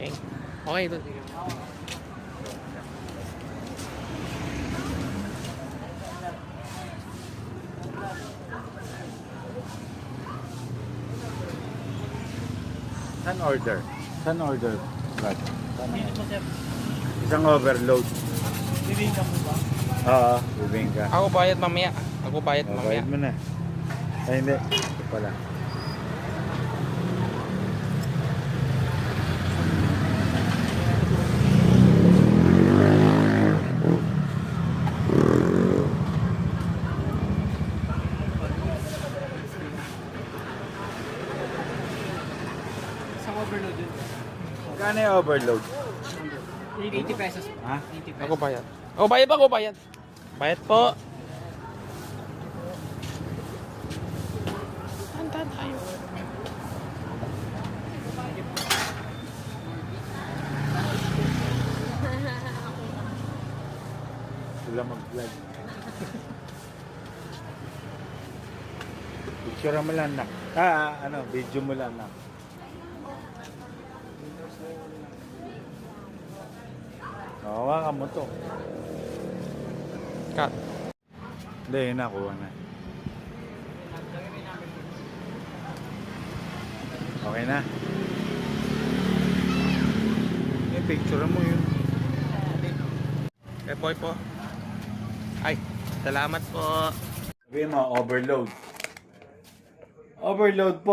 Okay. San order? San order? Brad? Isang overload. Bibingka mo ba? Oo, bibingka. Ako bayad mamaya. Ako bayad mamaya. Bayad mo na. Ay, hindi. Ito pala. Isang overload yun. Magkano yung overload? 80 pesos. Ha? 80 pesos. Ako bayad. Ako bayad pa, ako bayad. Bayad po. Tanda tayo. Sila mag-vlog. Picture mo lang na. Video mo lang na. Hawakan mo to. Cut. Hindi, yun nakuha na. Okay na. Yung picture mo yun. Kay Boy po. Ay, salamat po. Sabihin mo, overload. Overload po.